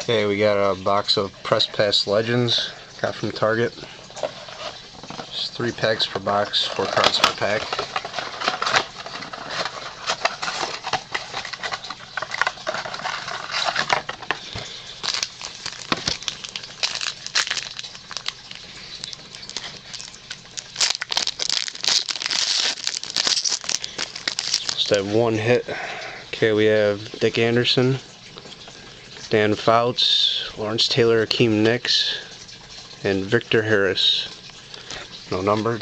Okay, we got a box of Press Pass Legends, got from Target. Just 3 packs per box, 4 cards per pack. Just have 1 hit. Okay, we have Dick Anderson, Dan Fouts, Lawrence Taylor, Akeem Nicks, and Victor Harris. No numbered.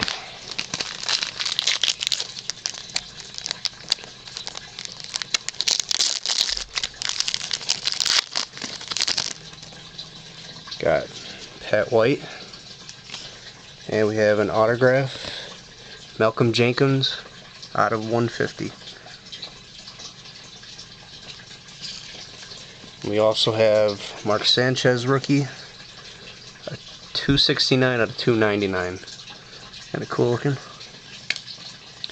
Got Pat White, and we have an autograph, Malcolm Jenkins, out of 150. We also have Mark Sanchez rookie, a 269 out of 299. Kind of cool looking.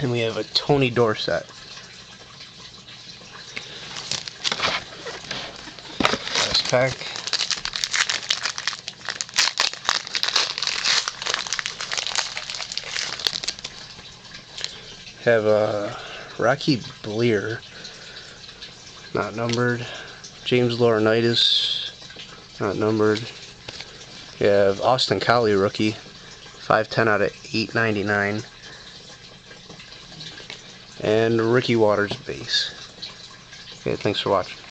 And we have a Tony Dorsett. Last pack. Have a Rocky Blear, not numbered. James Laurinaitis, not numbered. We have Austin Collie rookie, 510 out of 899. And Ricky Waters base. Okay, thanks for watching.